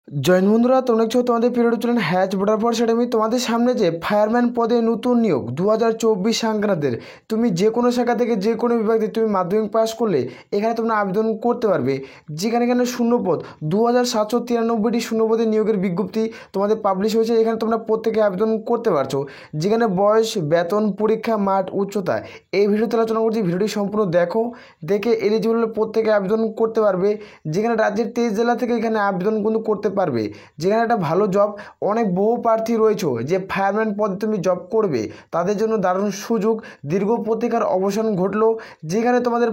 Join বন্ধুরা, তোমরা দেখছো তোমাদের পিরিয়ড চলেন হ্যাচ বর্ডার ফোর্স একাডেমি। তোমাদের সামনে যে ফায়ারম্যান পদে নতুন নিয়োগ 2024 সংক্রান্তের, তুমি যে কোনো শাখা থেকে যে কোনো বিভাগ থেকে তুমি মাধ্যমিক পাস করলে এখানে তোমরা আবেদন করতে পারবে। যেখানে এখানে শূন্যপদ 2793টি শূন্যপদের নিয়োগের বিজ্ঞপ্তি তোমাদের পাবলিশ হয়েছে। এখানে তোমরা প্রত্যেকে আবেদন করতে পারছো। যেখানে বয়স, বেতন, পরীক্ষা, মাঠ, উচ্চতা এই ভিডিওতে আলোচনা করছি। ভিডিওটি সম্পূর্ণ দেখো, দেখে এলিজিবল প্রত্যেকে আবেদন করতে পারবে। যেখানে রাজ্যের 23 জেলা থেকে এখানে আবেদন কিন্তু করতে পারবে। যেখানে একটা ভালো জব, অনেক বহু প্রার্থী রয়েছে যে ফায়ারম্যান পদে তুমি জব করবে, তাদের জন্য দারুণ সুযোগ। দীর্ঘ প্রতীক্ষার অবসান ঘটলো। যেখানে তোমাদের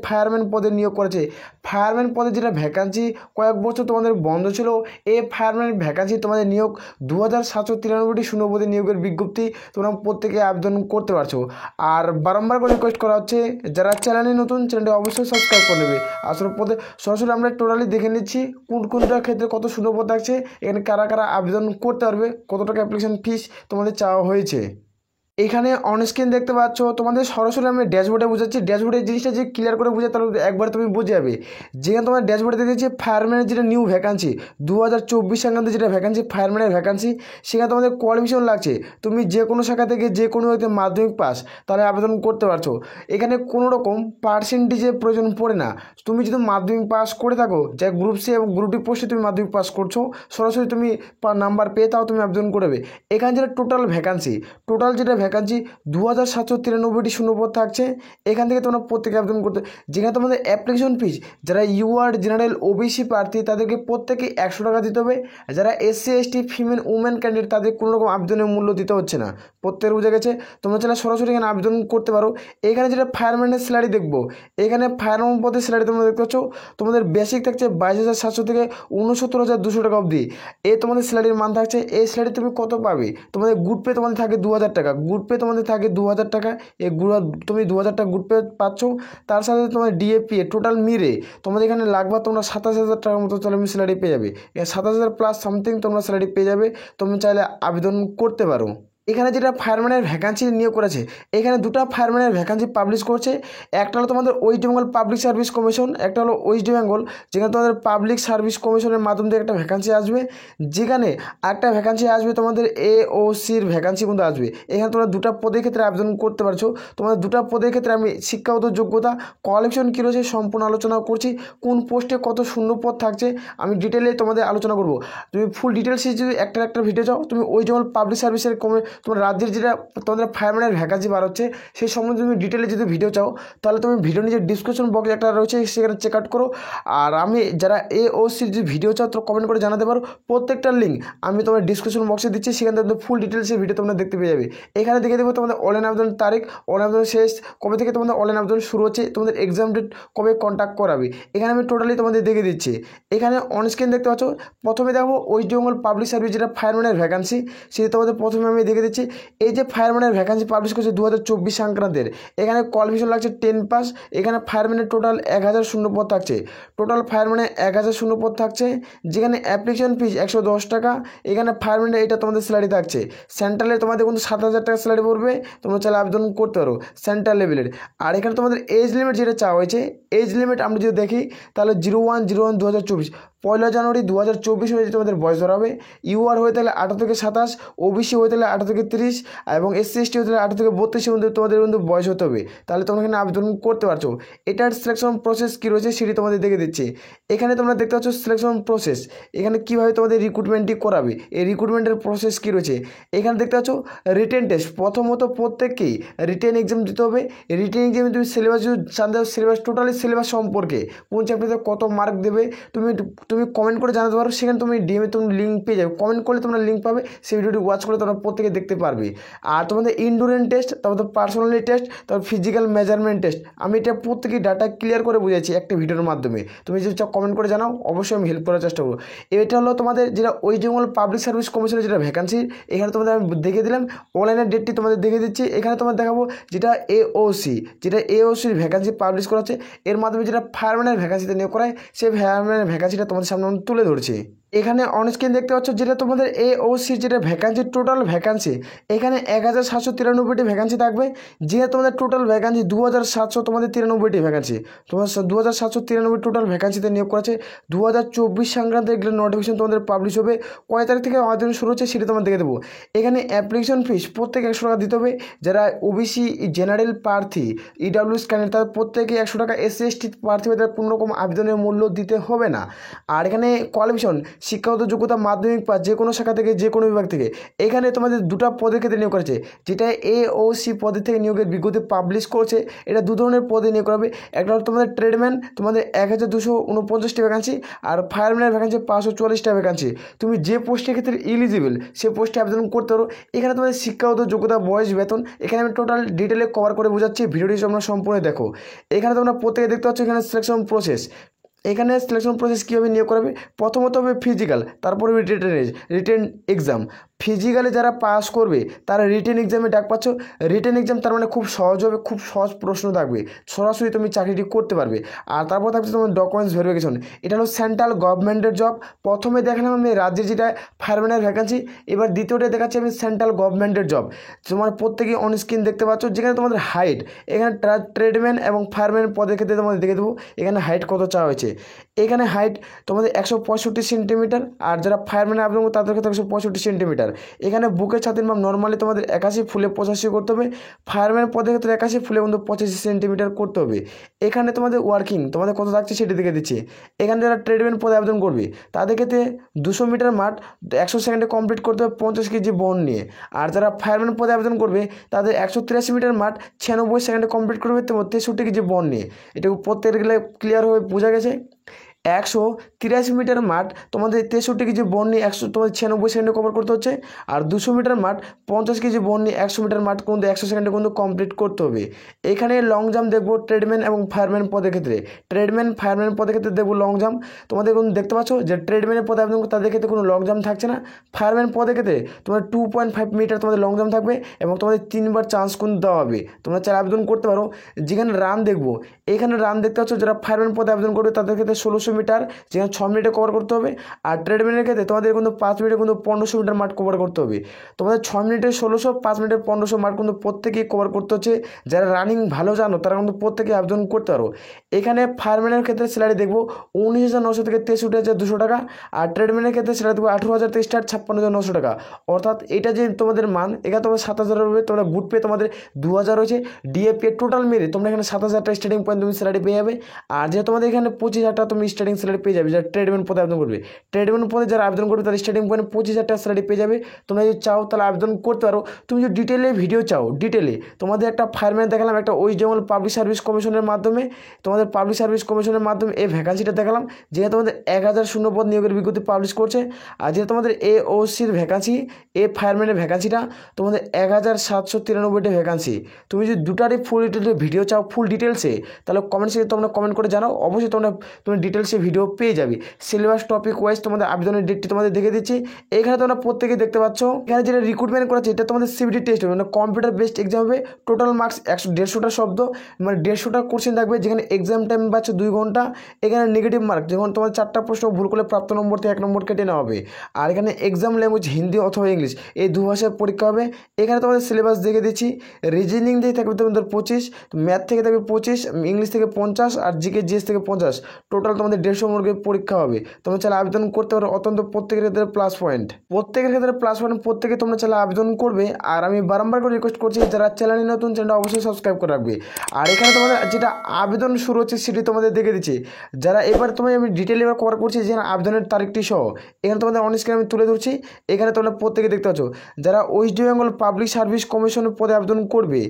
ফায়ারম্যান পদে নিয়োগ করেছে। ফায়ারম্যান পদে যেটা ভ্যাকান্সি কয়েক বছর তোমাদের বন্ধ ছিল, এই ফায়ারম্যান ভ্যাকান্সি তোমাদের নিয়োগ 2793টি শূন্যপদে নিয়োগের বিজ্ঞপ্তি তোমরা প্রত্যেকে আবেদন করতে পারছো। আর বারংবার করে রিকোয়েস্ট করা হচ্ছে, যারা চ্যানেলে নতুন, চ্যানেলটি অবশ্যই সাবস্ক্রাইব করে নেবে। আসলে পদে সরাসরি আমরা টোটালি দেখে নিচ্ছি কোনটার ক্ষেত্রে কত শূন্যপদ থাকছে, এখানে কারা কারা আবেদন করতে পারবে, কত টাকা অ্যাপ্লিকেশন ফিস তোমাদের চাওয়া হয়েছে। এখানে অনস্ক্রিন দেখতে পাচ্ছ, তোমাদের সরাসরি আমি ড্যাশবোর্ডে বুঝাচ্ছি। ড্যাশবোর্ডের জিনিসটা যে ক্লিয়ার করে বুঝে তাহলে একবার তুমি বুঝে যাবে। যেখানে তোমার ড্যাশবোর্ডে দেখেছি ফায়ারম্যানের যেটা নিউ ভ্যাকান্সি 2024 সংক্রান্তে যেটা ভ্যাকান্সি, ফায়ারম্যানের ভ্যাকান্সি, সেখানে তোমাদের কোয়ালিফিকেশন লাগছে তুমি যে কোনো শাখা থেকে যে কোনো মাধ্যমিক পাস তাহলে আবেদন করতে পারছো। এখানে কোনো রকম পার্সেন্টেজের প্রয়োজন পড়ে না। তুমি যদি মাধ্যমিক পাস করে থাকো, যা গ্রুপ সি এবং গ্রুপ ডি পোস্টে তুমি মাধ্যমিক পাস করছো, সরাসরি তুমি নাম্বার পেয়ে তাও তুমি আবেদন করবে। এখানে যেটা টোটাল যেটা ভ্যাকান্সি 2793টি শূন্যপদ থাকছে। এখান থেকে তোমরা প্রত্যেকে আবেদন করতে। যেখানে তোমাদের অ্যাপ্লিকেশন ফিস, যারা ইউআর জেনারেল ওবিসি প্রার্থী তাদেরকে প্রত্যেকে 100 টাকা দিতে হবে। যারা SC ST female women candidate তাদের কোনো রকম আবেদনের মূল্য দিতে হচ্ছে না। প্রত্যেকের বুঝে গেছে। তোমরা চাইলে সরাসরি এখানে আবেদন করতে পারো। এখানে যেটা ফায়ারম্যানের স্যালারি দেখবো, এখানে ফায়ারম্যান পদের স্যালারি তোমরা দেখতে পাচ্ছ, তোমাদের বেসিক থাকছে 22,700 থেকে 69,200 টাকা অবধি। তোমাদের স্যালারির মান থাকছে। এই স্যালারি তুমি কত পাবে? তোমাদের গুড পে তোমাদের থাকে 2,000 টাকা। গুড পে তোমাদের থাকে 2,000 টাকা। তুমি 2,000 টাকা গুড পে পাচ্ছ। তার সাথে তোমার ডিএপি টোটাল মিলে তোমাদের এখানে লাগবে তোমরা 27,000 টাকার মতো তুমি স্যালারি পেয়ে যাবে। 27,000 প্লাস সামথিং তোমরা স্যালারি পেয়ে যাবে। তুমি চাইলে আবেদন করতে পারো। এখানে যেটা ফায়ারম্যানের ভ্যাকান্সি নিয়োগ করেছে, এখানে দুটো ফায়ারম্যানের ভ্যাকান্সি পাবলিশ করছে। একটা হলো তোমাদের West Bengal public service commission, একটা হলো ওয়েস্ট বেঙ্গল, যেখানে তোমাদের পাবলিক সার্ভিস কমিশনের মাধ্যম থেকে একটা ভ্যাকান্সি আসবে। যেখানে একটা ভ্যাকান্সি আসবে তোমাদের এওসির ভ্যাকান্সি কিন্তু আসবে। এখানে তোমরা দুটো পদের ক্ষেত্রে আবেদন করতে পারছো। তোমাদের দুটো পদের ক্ষেত্রে আমি শিক্ষাগত যোগ্যতা, কোয়ালিফিকেশন কী রয়েছে সম্পূর্ণ আলোচনা করছি। কোন পোস্টে কত শূন্য পদ থাকছে আমি ডিটেলে তোমাদের আলোচনা করব। তুমি ফুল ডিটেলস যদি একটা ভিডিও চাও, তুমি ওয়েস্ট বেঙ্গল পাবলিক সার্ভিসের তোমার রাজ্যের যেটা তোমাদের ফায়ারম্যানের ভ্যাকান্সি বার হচ্ছে সেই সম্বন্ধে তুমি ডিটেলে যদি ভিডিও চাও, তাহলে তুমি ভিডিও নিজের ডিসক্রিপশন বক্সে একটা রয়েছে, সেখানে চেক আউট করো। আর আমি যারা এওসির যদি ভিডিও চাও তো কমেন্ট করে জানাতে পারো। প্রত্যেকটা লিঙ্ক আমি তোমার ডিসক্রিপশন বক্সে দিচ্ছি, সেখান থেকে ফুল ডিটেলসের ভিডিও তোমরা দেখতে পেয়ে যাবে। এখানে দেখে দেবো তোমাদের অনলাইন আবেদনের তারিখ, অনলাইন আবেদন শেষ কবে থেকে, তোমাদের অনলাইন আবেদন শুরু হচ্ছে, তোমাদের এক্সাম ডেট কবে কন্ট্যাক্ট করাবে, এখানে আমি টোটালি তোমাদের দেখে দিচ্ছি। এখানে অনস্ক্রিন দেখতে পাচ্ছ, প্রথমে দেখো ওয়েস্ট বেঙ্গল পাবলিক সার্ভিস যেটা ফায়ারম্যানের ভ্যাকান্সি, সেটা তোমাদের প্রথমে আমি দেখে দিচ্ছি। এই যে ফায়ারম্যানের ভ্যাকান্সি পাবলিশ করছে 2024 সংক্রান্তের, এখানে কোয়ালিফিকেশন লাগছে 10 পাস। এখানে ফায়ারম্যানের টোটাল 1000 শূন্যপদ থাকছে। টোটাল ফায়ারম্যানে 1000 শূন্যপদ থাকছে। যেখানে অ্যাপ্লিকেশন ফিস 110 টাকা। এখানে ফায়ারম্যানের এটা তোমাদের স্যালারি থাকছে। সেন্ট্রালে তোমাদের কিন্তু 7,000 টাকা স্যালারি পড়বে। তোমরা চাইলে আবেদন করতে পারো সেন্ট্রাল লেভেলের। আর এখানে তোমাদের এজ লিমিট যেটা চাওয়া হয়েছে, এজ লিমিট আমরা যদি দেখি তাহলে 01/01/2024, 1 জানুয়ারি 2024 হয়ে তোমাদের বয়স ধরা হবে। ইউআর হয়ে তাহলে 18 থেকে 27, ওবিসি হয়ে তাহলে 18 থেকে 30, এবং এসসি এসটি হয়ে তাহলে 18 থেকে 32 মধ্যে তোমাদের কিন্তু বয়স হতে হবে। তাহলে তোমরা এখানে আবেদন করতে পারছো। এটার সিলেকশন প্রসেস কী রয়েছে সেটি তোমাদের দেখে দিচ্ছি। এখানে তোমরা দেখতে পাচ্ছ সিলেকশন প্রসেস, এখানে কীভাবে তোমাদের রিক্রুটমেন্টটি করাবে, এই রিক্রুটমেন্টের প্রসেস কী রয়েছে। এখানে দেখতে পাচ্ছ রিটেন টেস্ট, প্রথমত প্রত্যেককেই রিটেন এক্সাম দিতে হবে। রিটেন এক্সামে তুমি সিলেবাস যদি জানতে হবে, সিলেবাস টোটালি সিলেবাস সম্পর্কে কোন চ্যাপ্টারে কত মার্ক দেবে তুমি কমেন্ট করে জানাতে পারো। সেখানে তুমি ডিএমে তুমি লিঙ্ক পেয়ে যাবে। কমেন্ট করলে তোমরা লিঙ্ক পাবে, সেই ভিডিওটি ওয়াচ করে তোমরা প্রত্যেকে দেখতে পারবে। আর তোমাদের ইনডোরেন্স টেস্ট, তারপর পার্সোনালি টেস্ট, তারপর ফিজিক্যাল মেজারমেন্ট টেস্ট, আমি এটা প্রত্যেকেই ডাটা ক্লিয়ার করে বুঝেছি একটা ভিডিওর মাধ্যমে। তুমি যদি চাও কমেন্ট করে জানাও, অবশ্যই আমি হেল্প করার চেষ্টা করবো। এটা হলো তোমাদের যেটা ওয়েস্ট বেঙ্গল পাবলিক সার্ভিস কমিশনের যেটা ভ্যাকান্সি, এখানে তোমাদের আমি দেখে দিলাম। অনলাইনের ডেটটি তোমাদের দেখে দিচ্ছি। এখানে তোমাদের দেখাবো যেটা এওসির ভ্যাকান্সি পাবলিশ করা হচ্ছে, এর মাধ্যমে যেটা ফায়ারম্যানের ভ্যাকান্সিতে নিয়োগ করায় সেই ফায়ারম্যানের ভ্যাকান্সিটা তোমাদের সামনে আমি তুলে ধরছি। এখানে অনস্ক্রিন দেখতে পাচ্ছ যেটা তোমাদের AOC যেটা ভ্যাকান্সি, টোটাল ভ্যাকান্সি এখানে 1793টি ভ্যাকান্সি থাকবে। যেহেতু তোমাদের টোটাল ভ্যাকান্সি 2700 তোমাদের 93টি ভ্যাকান্সি, তোমার 2793 টোটাল ভ্যাকান্সিতে নিয়োগ করেছে। 2024 সংক্রান্ত এগুলো নোটিফিকেশন তোমাদের পাবলিশ হবে। কয় তারিখ থেকে আবেদন শুরু হচ্ছে সেটা তোমাদের দেখে দেবো। এখানে অ্যাপ্লিকেশন ফিস প্রত্যেকে 100 টাকা দিতে হবে। যারা OBC জেনারেল প্রার্থী, EWS ক্যান্ডিডেট তাদের প্রত্যেকে 100 টাকা, SC ST প্রার্থী তাদের কোনো রকম আবেদনের মূল্য দিতে হবে না। আর এখানে কোয়ালিফিকেশন শিক্ষাগত যোগ্যতা মাধ্যমিক পাস, যে কোনো শাখা থেকে যে কোনো বিভাগ থেকে। এখানে তোমাদের দুটো পদের ক্ষেত্রে নিয়োগ করেছে, যেটা AOC পদের থেকে নিয়োগের বিজ্ঞপ্তি পাবলিশ করছে। এটা দু ধরনের পদে নিয়োগ করাবে। একটা হলো তোমাদের ট্রেডম্যান, তোমাদের 1249টি ভ্যাকান্সি, আর ফায়ারম্যানের ভ্যাকান্সি 544টা ভ্যাকান্সি। তুমি যে পোস্টের ক্ষেত্রে ইলিজিবল সে পোস্টে আবেদন করতে পারো। এখানে তোমাদের শিক্ষাগত যোগ্যতা, বয়স, বেতন এখানে আমি টোটাল ডিটেলে কভার করে বোঝাচ্ছি, ভিডিওটি তোমরা সম্পূর্ণ দেখো। এখানে তোমরা প্রত্যেকে দেখতে পাচ্ছ এখানে সিলেকশন প্রসেস। এখানে সিলেকশন প্রসেস কীভাবে নিয়োগ করাবে, প্রথমত হবে ফিজিক্যাল, তারপরে রিটেন এক্সাম। ফিজিক্যালে যারা পাস করবে তারা রিটেন এক্সামে ডাক পাচ্ছ। রিটেন এক্সাম তার মানে খুব সহজ হবে, খুব সহজ প্রশ্ন থাকবে, সরাসরি তুমি চাকরিটি করতে পারবে। আর তারপর থাকছে তোমার ডকুমেন্টস ভেরিফিকেশন। এটা হলো সেন্ট্রাল গভর্নমেন্টের জব। প্রথমে দেখালাম আমি রাজ্যের যেটা ফায়ারম্যানের ভ্যাকান্সি, এবার দ্বিতীয়টা দেখাচ্ছি আমি সেন্ট্রাল গভর্নমেন্টের জব। তোমার প্রত্যেকেই অন স্ক্রিন দেখতে পাচ্ছ যেখানে তোমাদের হাইট, এখানে ট্রেডম্যান এবং ফায়ারম্যান পদের ক্ষেত্রে তোমাদের দেখে দেবো এখানে হাইট কত চাওয়া হয়েছে। এখানে হাইট তোমাদের 165 সেন্টিমিটার, আর যারা ফায়ারম্যানের আবেদন করবে তাদের ক্ষেত্রে 165 সেন্টিমিটার। এখানে বুকের ছাতির মাপ নর্মালি তোমাদের 81, ফুলে 85 করতে হবে। ফায়ারম্যান পদের ক্ষেত্রে 81, ফুলে কিন্তু 85 সেন্টিমিটার করতে হবে। এখানে তোমাদের ওয়ার্কিং তোমাদের কত থাকছে সেটি দেখে দিচ্ছি। এখানে যারা ট্রেডম্যান পদে আবেদন করবে তাদের ক্ষেত্রে 200 মিটার মাঠ 100 সেকেন্ডে কমপ্লিট করতে হবে 50 কেজি বন নিয়ে। আর যারা ফায়ারম্যান পদে আবেদন করবে তাদের 183 মিটার মাঠ 96 সেকেন্ডে কমপ্লিট করবে 63 কেজি বন নিয়ে। এটা প্রত্যেকের ক্লিয়ার হয়ে বোঝা গেছে। 183 মিটার মাঠ তোমাদের 63 কেজি বন নিয়ে তোমাদের 96 সেকেন্ডে কভার করতে হচ্ছে। আর 200 মিটার মাঠ 50 কেজি বন নিয়ে 100 মিটার মাঠ কিন্তু 100 সেকেন্ডে কিন্তু কমপ্লিট করতে হবে। এখানে লং জাম্প দেখবো ট্রেডম্যান এবং ফায়ারম্যান পদের ক্ষেত্রে। ট্রেডম্যান ফায়ারম্যান পদের ক্ষেত্রে দেখবো লং জাম্প। তোমাদের কিন্তু দেখতে পাচ্ছ যে ট্রেডম্যানের পদে আবেদন তাদের ক্ষেত্রে কোনো লং জাম্প থাকছে না। ফায়ারম্যান পদের ক্ষেত্রে তোমার 2.5 মিটার তোমাদের লং জাম্প থাকবে এবং তোমাদের 3বার চান্স কিন্তু দেওয়া হবে। তোমরা চাইলে আবেদন করতে পারো। যেখানে রান দেখবো, এখানে রান দেখতে পাচ্ছ যারা ফায়ারম্যান পদে আবেদন করবে তাদের ক্ষেত্রে 1600 মিটার, যেখানে 6 মিনিটে কভার করতে হবে। আর ট্রেডম্যানের ক্ষেত্রে তোমাদের কিন্তু 5 মিনিটে কিন্তু 1500 মিটার মাঠ কভার করতে হবে। তোমাদের 6 মিনিটে 1600, 5 মিনিটে 1500 মাঠ কিন্তু প্রত্যেকেই কভার করতে হচ্ছে। যারা রানিং ভালো জানো তারা কিন্তু প্রত্যেকেই আবেদন করতে পারো। এখানে ফায়ারম্যানের ক্ষেত্রে স্যালারি দেখবো 19,900 থেকে 63,200 টাকা। আর ট্রেডম্যানের ক্ষেত্রে স্যালারি দেখবো 18,000 থেকে স্টার্ট 56,900 টাকা। অর্থাৎ এটা যে তোমাদের মান, এখানে তোমাদের 7,000 হবে। তোমরা গুড পে তোমাদের 2,000 হয়েছে। ডিএপি টোটাল মেরে তোমরা এখানে 7,000 টাকা স্টার্টিং পয়েন্ট তুমি স্যালারি পেয়ে যাবে। আর যে তোমাদের এখানে 25,000 টাকা তুমি স্টার্টিং স্যালারি পেয়ে যাবে যারা ট্রেডম্যান পদে আবেদন করবে। ট্রেডম্যান পদে যারা আবেদন করবে তার স্টার্টিং পয়েন্ট 25,000 টাকা স্যালারি পেয়ে যাবে। তোমরা যদি চাও তাহলে আবেদন করতে পারো। তুমি যদি ডিটেলে ভিডিও চাও, ডিটেলে তোমাদের একটা ফায়ারম্যান দেখালাম, একটা ওয়েস্ট বেঙ্গল পাবলিক সার্ভিস কমিশনের মাধ্যমে, তোমাদের পাবলিক সার্ভিস কমিশনের মাধ্যমে এই ভ্যাকান্সিটা দেখালাম। যেহেতু তোমাদের 1000 শূন্যপদ নিয়োগের বিজ্ঞপ্তি পাবলিশ করছে। আর যেহেতু তোমাদের AOCর ভ্যাকান্সি, ফায়ারম্যানের ভ্যাকান্সিটা তোমাদের 1793টি ভ্যাকান্সি। তুমি যদি দুটারই ফুল ডিটেলসে ভিডিও চাও, ফুল ডিটেলসে, তাহলে কমেন্ট সেকশনে তোমরা কমেন্ট করে জানাও। অবশ্যই তুমি ডিটেলসে ভিডিও পেয়ে যাবে। সিলেবাস টপিক ওয়াইজ তোমাদের আবেদনের ডেটটি তোমাদের দেখে দিচ্ছি। এখানে তোমরা প্রত্যেকে দেখতে পাচ্ছ এখানে যেটা রিক্রুটমেন্ট করেছে এটা তোমাদের CBT টেস্ট হবে, মানে কম্পিউটার বেসড এক্সাম হবে। টোটাল মার্কস 150টা শব্দ, মানে 150টা কোশ্চেন থাকবে। যেখানে এক্সাম টাইম পাচ্ছে 2 ঘন্টা। এখানে নেগেটিভ মার্ক, যখন তোমার 4টা প্রশ্ন ভুল করলে প্রাপ্ত নম্বর থেকে 1 নম্বর কেটে নেওয়া হবে। আর এখানে এক্সাম ল্যাঙ্গুয়েজ হিন্দি অথবা ইংলিশ, এই 2 ভাষায় পরীক্ষা হবে। এখানে তোমাদের সিলেবাস দেখে দিচ্ছি। রিজনিং থেকে থাকবে তোমাদের 25, ম্যাথ থেকে থাকবে 25, ইংলিশ থেকে 50, আর GS থেকে 50। টোটাল তোমাদের 150 মার্কের পরীক্ষা হবে। তোমরা চাইলে আবেদন করতে পারো। অত্যন্ত প্রত্যেকের ক্ষেত্রে প্লাস পয়েন্ট, প্রত্যেকে তোমরা চাইলে আবেদন করবে। আর আমি বারবার করে রিকোয়েস্ট করছি যারা চ্যানেলে নতুন, চ্যানেলটা অবশ্যই সাবস্ক্রাইব করে রাখবে। আর এখানে তোমাদের যেটা আবেদন শুরু হচ্ছে সেটি তোমাদের দেখে দিচ্ছি। যারা এবার আমি ডিটেল এবার কভার করছি যেখানে আবেদনের তারিখটি সহ এখানে তোমাদের অন স্ক্রিনে আমি তুলে ধরছি। এখানে তোমরা প্রত্যেকে দেখতে পাচ্ছ যারা ওয়েস্ট বেঙ্গল পাবলিক সার্ভিস কমিশনের পদে আবেদন করবে,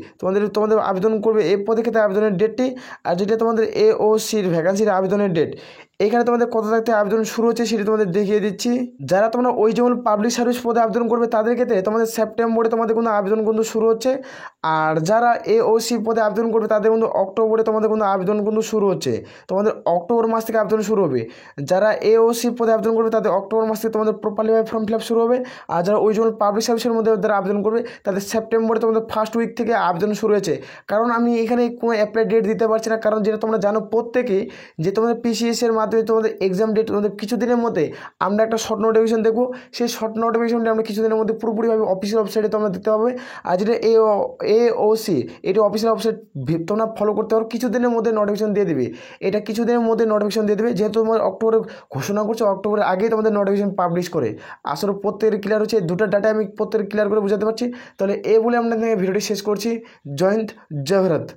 তোমাদের আবেদন করবে এই পদে ক্ষেত্রে আবেদনের ডেটটি। আর যেটা তোমাদের AOCর ভ্যাকান্সির আবেদনের ডেট, এখানে তোমাদের কত তারিখ থেকে আবেদন শুরু হচ্ছে সেটি তোমাদের দেখিয়ে দিচ্ছি। যারা তোমরা ওই যেমন পাবলিক সার্ভিস পদে আবেদন করবে তাদের ক্ষেত্রে তোমাদের সেপ্টেম্বরে তোমাদের কিন্তু আবেদন কিন্তু শুরু হচ্ছে। আর যারা AOC পদে আবেদন করবে তাদের কিন্তু অক্টোবরে তোমাদের কিন্তু আবেদন কিন্তু শুরু হচ্ছে। তোমাদের অক্টোবর মাস থেকে আবেদন শুরু হবে। যারা AOC পদে আবেদন করবে তাদের অক্টোবর মাস থেকে তোমাদের প্রপারলিভাবে ফর্ম ফিল আপ শুরু হবে। আর যারা ওই যেমন পাবলিক সার্ভিসের মধ্যে যারা আবেদন করবে তাদের সেপ্টেম্বরে তোমাদের ফার্স্ট উইক থেকে আবেদন শুরু হয়েছে। কারণ আমি এখানে কোনো অ্যাপ্লাই ডেট দিতে পারছি না, কারণ যেটা তোমরা জানো প্রত্যেকেই যে তোমাদের PCS এর মাধ্যমে মাধ্যমে তোমাদের এক্সাম ডেট তোমাদের কিছুদিনের মধ্যে আমরা একটা শর্ট নোটিফিকেশন দেখবো। সেই শর্ট নোটিফিকেশনটা আমরা কিছুদিনের মধ্যে পুরোপুরিভাবে অফিসিয়াল ওয়েবসাইটে তোমরা দেখতে পাবে। আর যেটা AOC এটি অফিসিয়াল ওয়েবসাইট তোমরা ফলো করতে পারো, কিছুদিনের মধ্যে নোটিফিকেশন দিয়ে দেবে। এটা কিছুদিনের মধ্যে নোটিফিকেশন দিয়ে দেবে, যেহেতু তোমার অক্টোবরে ঘোষণা করছে, অক্টোবরের আগে তোমাদের নোটিফিকেশন পাবলিশ করে। আসলে প্রত্যেকের ক্লিয়ার হচ্ছে, দুটো ডাটা আমি প্রত্যেকের ক্লিয়ার করে বোঝাতে পারছি। তাহলে বলে আমরা ভিডিওটি শেষ করছি। জয় হিন্দ, জয় ভারত।